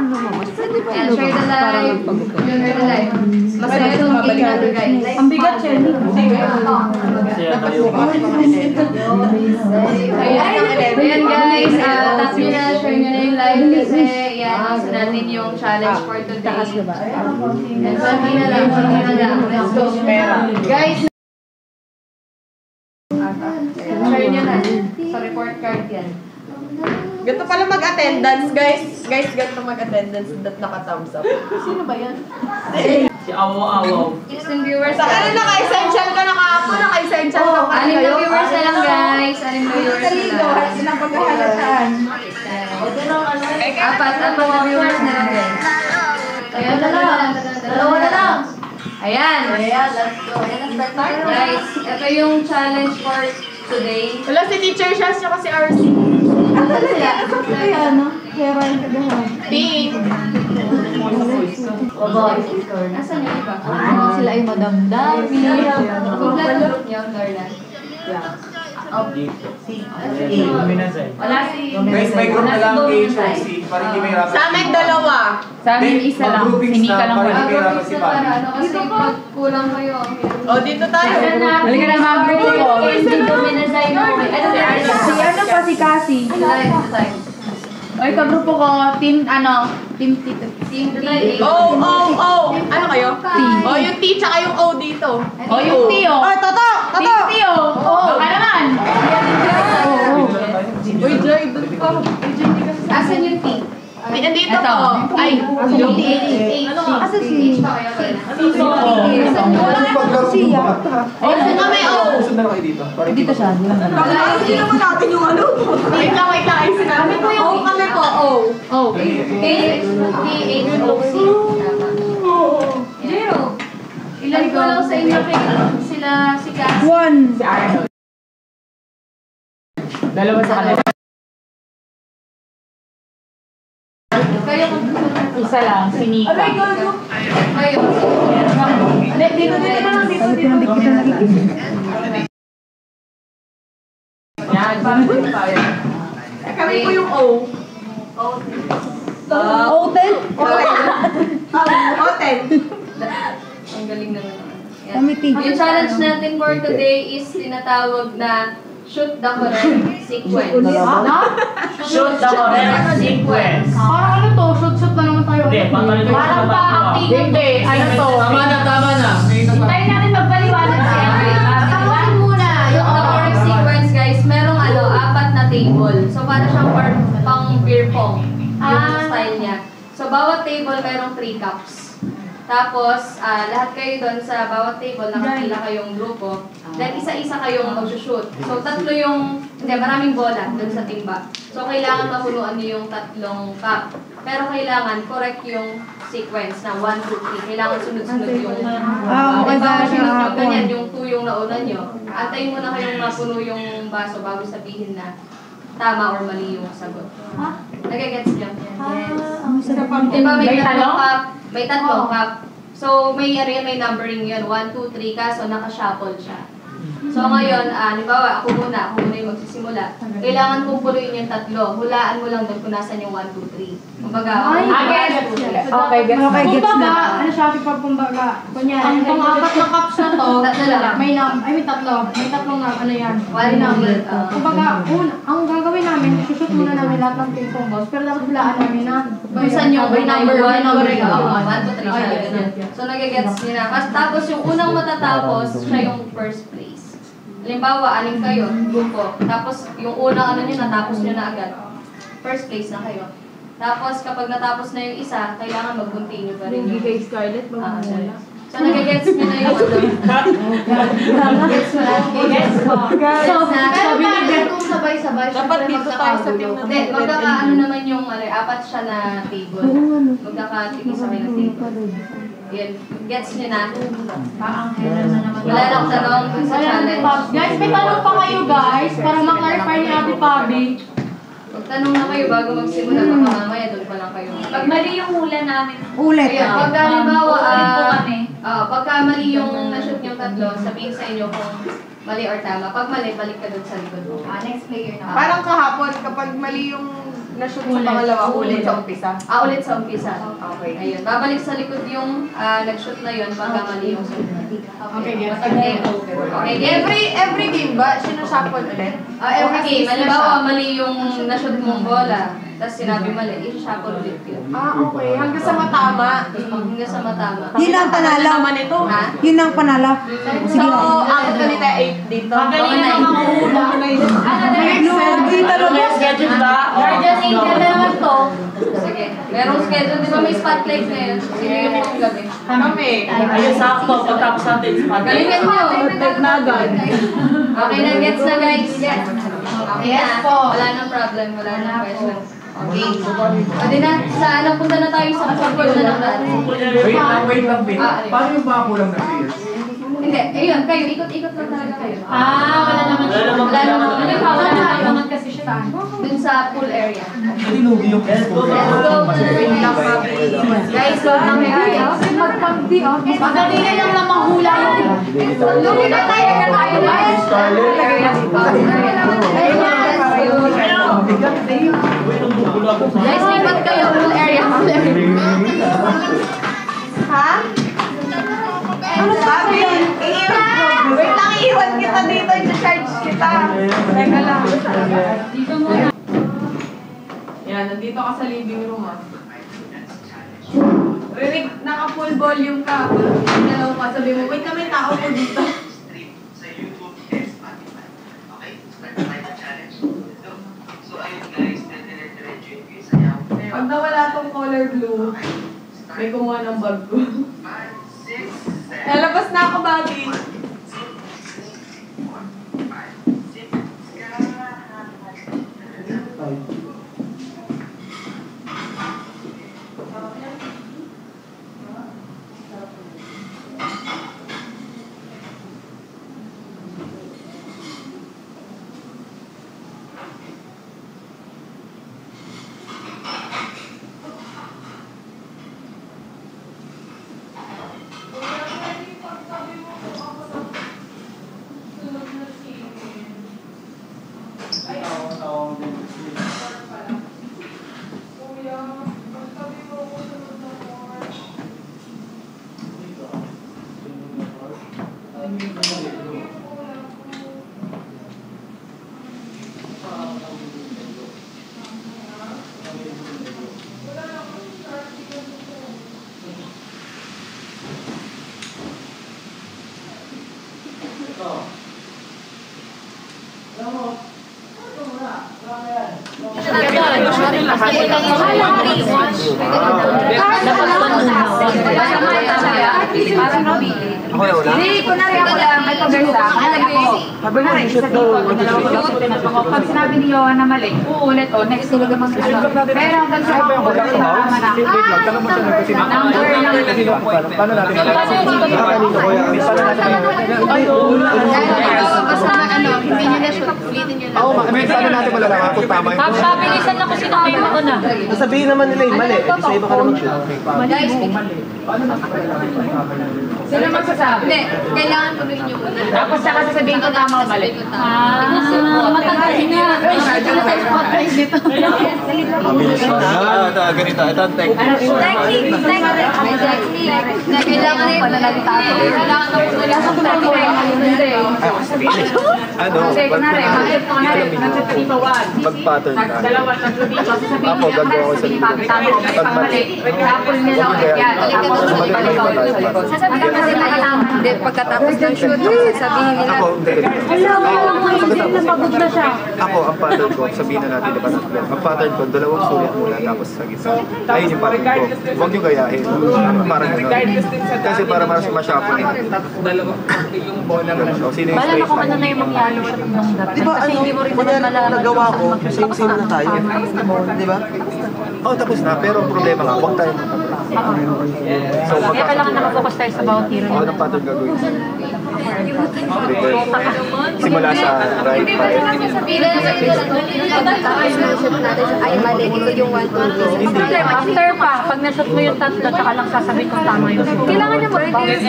kailangan lumabas. Pwede ba Share the live. Share the live. Masaya itong gilling natin, guys. Ang bigat, Jenny. Ayan guys, tap nyo na, share nyo na yung live kasi yan, isa natin yung challenge for today. And konti na lang, let's go. Guys, share nyo na, sa report card yan. Ganito pala mag-attendance, guys. Guys, ganito mag-attendance that naka-thumbs up. Sino ba yan? Si Awaw-Awaw. 16 viewers. Sa ano, naka-essential ka na kahapon, naka-essential ka pa. 6 na viewers na lang, guys. 6 na viewers na lang. Silang paghahalataan. Apat na viewers na lang, guys. Ayan, dalawa na lang. Ayan. Let's go. Guys, ito yung challenge for today. Wala si Teacher Shaz siya kasi RC. Ang talaga. Ang kaya, no? Kaya rin kagahan. Pink. Nasaan yung iba? Sila ay Madam Davi. Complete group niyo, Darla. Dito. Wala si... Guys, may group na lang HOC para hindi may hirapan. Sa amin, dalawa. Sa amin isa lang. Hindi ka lang para wala. hindi may hirapan si Pam. Kasi pag kulang kayo. O, dito tayo. Halika na mga group ko. Ano pa si Cassie? Oy, kagrupo ko, team Tito. Team T. O. Ano kayo? O, yung T tsaka yung O dito. O, yung Tio. Ay, Toto! Team Tio. Oo, ka naman. Uy, Joy, doon ka. Asan yung T? Nandito Ito. ko. Ay, yung Asa si... Siya. Asan kami, O? Sundan na kayo dito. Dito siya. Hindi naman natin yung ano. Wait lang. Ay, sinabi ko yung O kami po, O. T-H-O-C. Zero. Ilan ko lang sa inyo sila si Cassie. 1. Si Arnold. Dalawa sa kanila. Kayo kung gusto nyo. Isa lang, si Nika. Kayo. Dito lang. Dito. Yan, parang dito tayo. Kami po yung O. Oten? Oten. Ang galing naman. Yan. Committee. Yung challenge natin for today is tinatawag na shoot the correct sequence. Shoot the correct sequence. Parang ano to? Shoot na naman tayo. Hindi, pangkalito yung Parang sa bago. Hindi, ano to? Tama na. Hintayin natin magpaliwanag si Emily. Tapusin muna. Yung the correct sequence, guys, merong 4 na table. So, para siyang pang beer pong yung style niya. So, bawat table merong 3 cups. Tapos, lahat kayo doon sa bawat table, nakapila kayong grupo. Then, isa-isa kayong mag-shoot. So, maraming bola doon sa timba. So, kailangan mapunuan niyo yung 3 cup. Pero kailangan correct yung sequence na 1, 2, 3. Kailangan sunod-sunod yung... Okay ba siya? Ganyan, yung 2 yung nauna nyo. Antayin mo na kayong mapuno yung baso bago sabihin na tama or mali yung sagot. Nagagets nyo? Yes. Diba may 3 cup? May 3 cup. So, may numbering yun. 1, 2, 3 ka. So, naka-shuffle siya. So, ngayon, halimbawa, ako muna yung magsisimula. Kailangan kong punuin yung 3. Hulaan mo lang doon kung nasan yung 1, 2, 3. Kumbaga, gets. Okay, gets. Kumbaga, ano siya, kumbaga, kunyari, ang pang-4 na cups na to, may 3. May 3 na, ano yan, One number. Kumbaga, ang gagawin namin, isushoot muna namin lahat ng ping-pong balls, pero dapat hulaan namin na, Kung saan yung number 1, number 2, 1, 2, 3 siya. Ay, Ganyan. So, nagigets niyo na. Tapos, yung unang matatapos, siya yung first place. Halimbawa, 6 kayo, grupo. Tapos, yung unang nyo, natapos nyo na agad. First place na kayo. Tapos, kapag natapos na yung isa, kailangan mag-continue pa rin. kay Scarlett, So, nagigets nyo na yung Gets mo na? Gets mo. So, pero bakit kung sabay-sabay, Dapat dito tayo sa team na hindi, magkakaano naman yung 4 siya na table. Magkakatikisabay na table. Yan. Gets nyo na? Wala lang tanong sa challenge. Guys, may tanong pa kayo guys, para ma-clarify ni Ate Pabi. Magtanong na kayo bago magsimula, baka mamaya doon pa lang kayo. Pag mali yung hula namin, Ulit. Ayan, pagka halimbawa, ulit po kami. pagka mali yung na-shoot yung 3, sabihin sa inyo kung mali or tama. Pag mali, balik ka doon sa likod mo. Next player na. Parang kahapon, kapag mali yung Na-shoot sa pangalawa ulit sa umpisa. Ulit sa umpisa. Okay. Ayun. Babalik sa likod yung nag-shoot na yun pagka mali yung sunod. Okay, yes. Okay, Every game ba, sinushuffle ulit? every game. Halimbawa, mali yung na-shoot mong bola, tapos sinabi mali, i-shuffle ulit yun. Okay. Hanggang sa matama. Hanggang sa matama. Yun ang panalo. Naman ito. Ha? Yun ang panalo. So, ako ganito 8 dito. Magaling na mga hula. Hindi talaga. Schedule ba? Guardian Angel naman to. Sige. Merong schedule. Di ba may spotlight na yun? Sige yung pang gabi. Kami. Ayun, sakto. Pagtapos natin, Galingan mo. Okay na, gets na guys. Okay Yes na. po. Wala nang problem. Wala nang question. Okay. Pwede na. Punta na tayo sa football na naman. Wait lang, Pin. Ah, Paano yung mga kulang na players? Hindi. Ayun, kayo. Ikot-ikot lang talaga kayo. Wala naman siya. Wala naman. Wala naman kasi siya. Dun sa pool area. Hindi lugi yung Let's go. Guys, go lang kayo. Madali na lang namang hula yun. Lugi na tayo na tayo. Guys, lipat kayo. Pool area. Ha? Ano sabi? Wait lang, iiwan kita dito. I-charge kita. Teka lang. Yan, nandito ka sa living room ah. Rinig, naka-full volume ka. Dalaw ka, sabi mo, wait na may tao po dito. Pag nawala tong color blue, may kumuha ng bag ko. Lalabas na ako, Bobby. Hindi, kunwari ako lang. Ito guys kunwari, isa dito, pag sinabi ni Johan na mali, uulit o, next tulog ang mag-ano. Pero hanggang sa ako, sinama na. Number lang. Paano natin? Basta ano, hindi nyo na shoot. Ulitin nyo lang. Oo, paano natin malalaman kung tama yung Tapos bilisan na kung sino may mauna. Sabihin naman nila yung mali. Sa iba ka na mag-shoot. Guys, Sino magsasabi? hindi. Kailangan tuloy nyo muna. Tapos saka sasabihin ko tama o mali. Matagal na. Ganito. Ito ang tech. Technique. Kailangan na yun. Kailangan na po Ano? Mag-pattern ka. Dalawa, tatlo dito. Sasabihin Ako, niya, gagawa ko sa sabihin likod. tama. Pag mali, tapos nila ulit yan. Tapos Sasabihin kasi nakatama. Hindi, pagkatapos ng shoot, sabihin nila. Ako, hindi. Napagod na siya. Ako, ang pattern ko, sabihin na natin, diba tatlo? Ang pattern ko, dalawang sulit muna, tapos sa gitna. Ayun yung pattern ko. Huwag nyo gayahin. Parang gano'n. Kasi para mas ma-shuffle natin. Yung bola mo. O, sino yung Wala straight na kung ano line? na yung mangyalo siya nung dapat. Diba Kasi hindi mo rin naman malaman. nagawa ko, same-same na tayo. Diba? Oh, tapos na. Pero ang problema nga, huwag tayo magkabla. So, Kaya kailangan nakafocus tayo sa bawat tiro Ako niya. ng pattern gagawin. Simula sa right, Sabihin na pagkatapos ng shoot natin, ay mali, likod yung 1, 2, 3. After pa, pag na-shot mo yung tatlo, tsaka lang sasabihin kung tama yung score. Kailangan niya mag-bounce.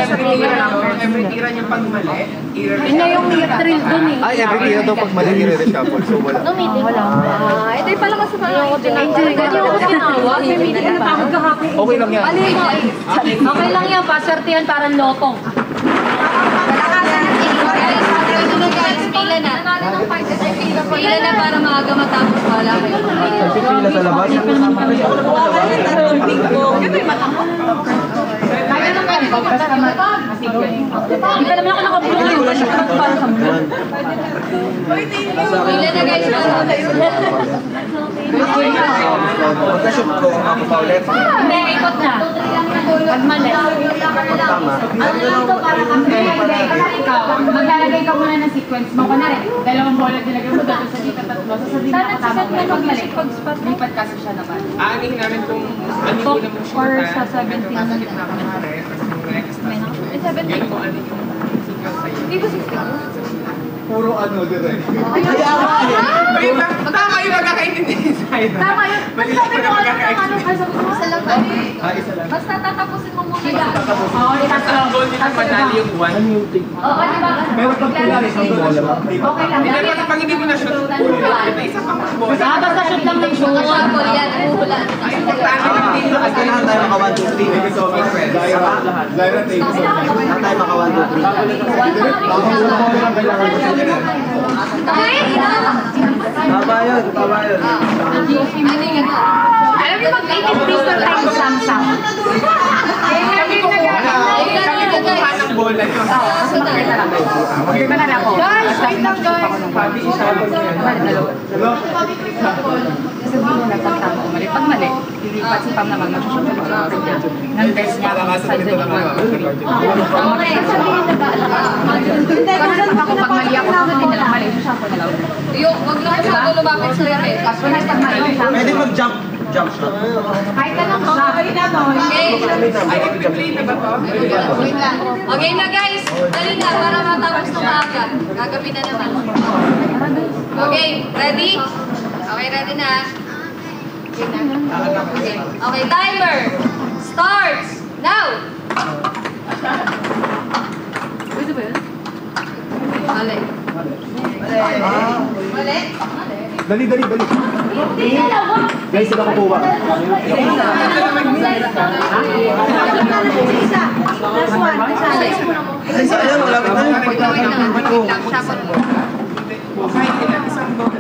Every tira niyang pag mali, Yun na yung thrill dun eh. Ay, every tira daw pag mali i-reshuffle. So wala. Wala. Ito yung pala kasi parang Ayoko tinawag. May meeting na tawag kahapon. Okay lang yan. Okay lang yan, paswerte yan, parang loto. Pila na. Pila na para maaga matapos. Wala kayo. Pila sa labas. Kaya nang ganito, basta masigyan. Hindi pa naman ako nakabulong yung basta para sa mundo. Pila na guys. Pagka-shoot ko, ako pa ulit. Hindi, ikot na. Pag mali. Tama. Ikaw, maglalagay ka muna ng sequence mo. Kunwari, dalawang bola nilagay mo dito sa dito tatlo. Sasabihin mo katama mo. Pag mali, lipat kasi siya naman. Aanihin namin kung ano yung unang mong Or shootan. sa 17 na Nasa gitna ka pare, tapos yung next. Yan kung ano yung sequence sa'yo. Hindi ba 60? Puro ano, direct. Wait lang, tama yung magkakaintindi sa'yo. Tama yun. Basta sabi mo alam ng ano, sabi mo isa lang tayo. Isa lang. Basta tatapusin mo muna yan. Oo, Kasi ang goal nila madali yung one. Oo, di ba? Pero pag pila isang bola. Okay lang. Hindi, pag hindi mo na-shoot, may isa pang bola. basta shoot lang ng shoot. Shuffle yan. Hula. Ay, importante yung team na kasi Kailangan tayo maka 1, 2, 3. Lyra take. Kailangan tayo maka 1, 2, 3. Tama yun, tama yun. Alam niyo, mag-80 pistol tayo sa Samsung. ng bola nyo. Magkita na lang ako. Guys, wait lang guys. Pabi, isabot nyo yan. Sabihin mo na pagtama ko mali. Pag mali, lilipat si Pam naman mag-shoot niya. Ng best niya sa dito. Okay, sabihin na ba? Kasi ako pag mali ako, sabihin na lang mali. Siya ako na lang. Yung, wag lang masyado lumapit sa labi. Pag wala pag mali, Pwede mag-jump shot. kahit anong siya. Okay. Ay, i-play na ba to? Okay na guys. Dali na para matapos ng maaga. Gagabi na naman. Okay, ready? Okay, ready na. Okay, okay, timer. Starts now. Pwede ba yun? Mali. Mali? Dali. Guys, sila kukuha. Ay, sayang, malapit na yun. Wait lang, shuffle mo. Kahit ilan isang bola.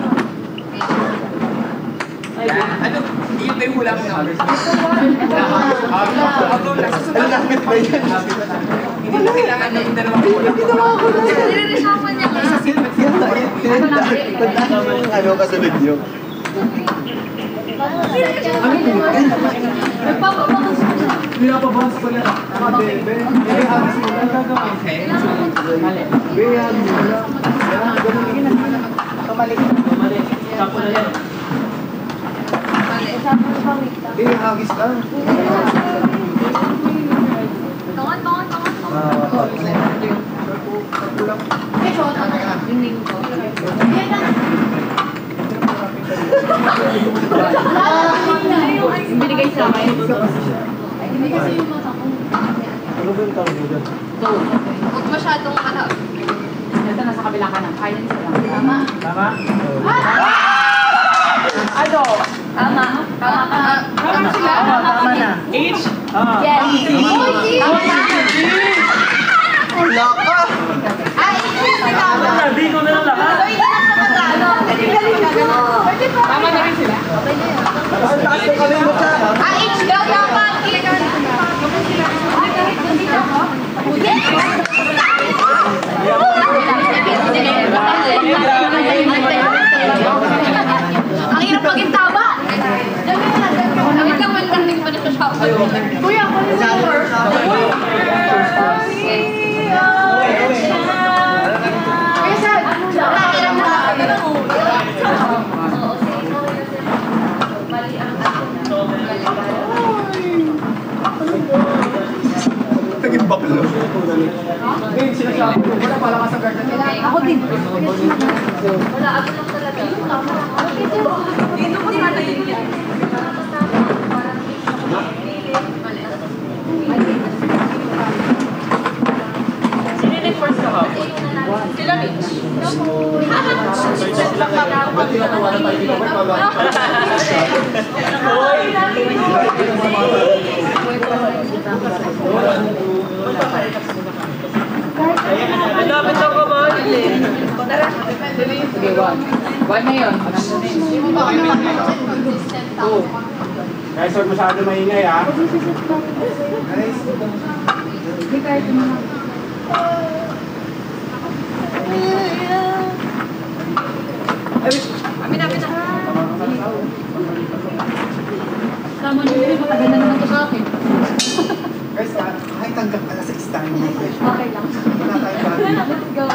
Yan. Ano? Yun na yung hula mo numbers. Hindi na kailangan ng dalawang bola. Nire-reshuffle niya lang. Ano ka sa video? Pinapabounce ko na. Okay. Hagis ka. Tongan. Binigay sa akin. Hindi kasi yung mata ko. Huwag masyadong ano. Ito, nasa kabila ka na. Kaya nisa lang. Tama. Tama? Ano? Tama. Tama sila. Tama na. H? Yes. Wala ka! Di ko na lang lahat. Tama na rin sila. Ang taas ng kalimot siya. H daw dapat. Ang hirap maging tama. Wait lang, hindi pa na-shuffle. Kuya, ako yung Naging baklo. Eh, sinasabi ko. Wala pala ka sa garden. Ako din. Wala, ako lang talaga. Dito ko sana yun yan. One na yun. Guys, huwag masyado maingay ha. Hindi kahit naman. Tama niyo yun, matagal na naman to sa akin. Guys, kahit hanggang alas 6 tayo mo. Okay lang. Wala tayo bago. Let's go.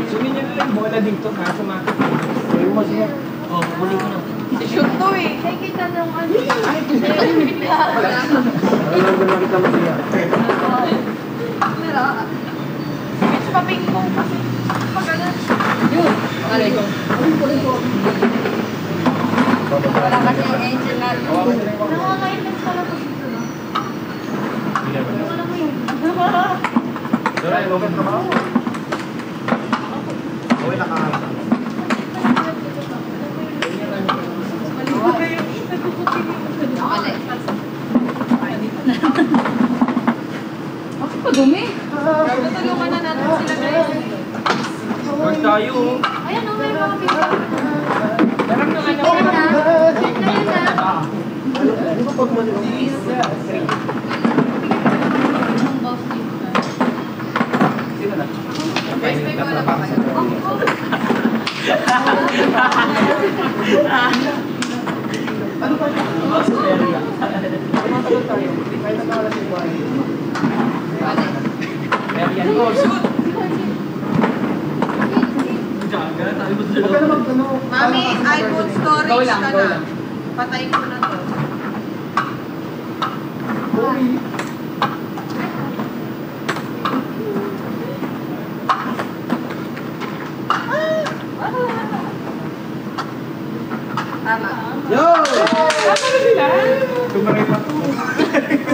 Sumin niyo na lang bola dito ha, sumakit. Oh, huli ko na. Shoot to eh. Ay, kita nung ano. Bitch pa ping pong kasi. Pag ano. Yun. Alay ko. Wala kasi yung engine natin. Nakakainis pala ko dito. Ano mo yun? Dora, ilogan ka ba? Okay, nakaharap. Bakit pa dumi? Tutulungan na natin sila guys. Huwag tayo. Ayan, oh, may mga pizza. Darang naman ako. Ayun na. Ayun na. Di ba pag manulis? Ang boss dito. Sino na? Guys, may bola pa kayo. Mami, iPhone storage ka na. Patay ko na to. Tama. Yo!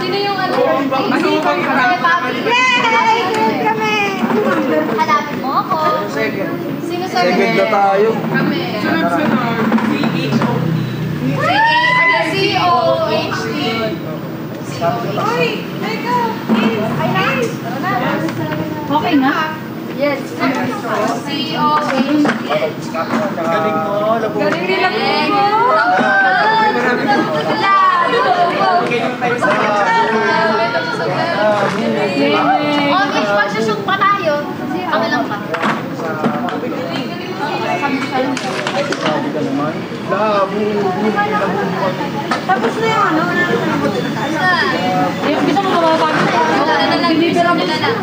Sino yung ano? Masipag ka na. Kami! Hanapin mo ako. Sino sa Second na tayo. Kami. Sunod-sunod. C-O-H-T. Uy! Teka! Ay, nice! Okay na? Yes. C-O-H-T. Galing mo, labo. Galing nila po. Oh, next pa-shoot pa tayo. Kami lang pa. Tapos na yung ano? Gusto mo mababa na lang. Deliver na lang.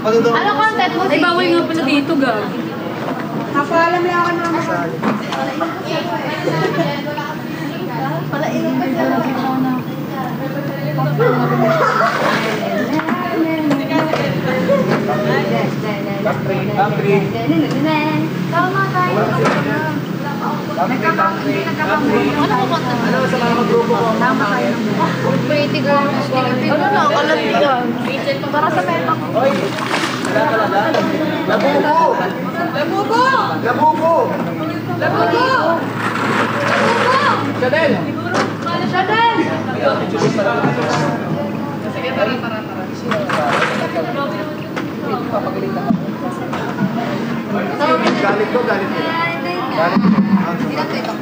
Ano content mo? Ay, bawal nga pala dito, gag. Napaalam lang ako naman. Palainom pa siya. Tama tayo. Ano ko ba? Ano sa mga grupo ko? Tama kayo. Pretty girl. Ano na? Kalat yan. Para sa pera ko. Hoy! Wala talaga. Labubo! Labubo! Labubo! Labubo! Chanel! Chanel! Sige, tara. Galit ko, galit ko. Galit ko. Ilan to ito?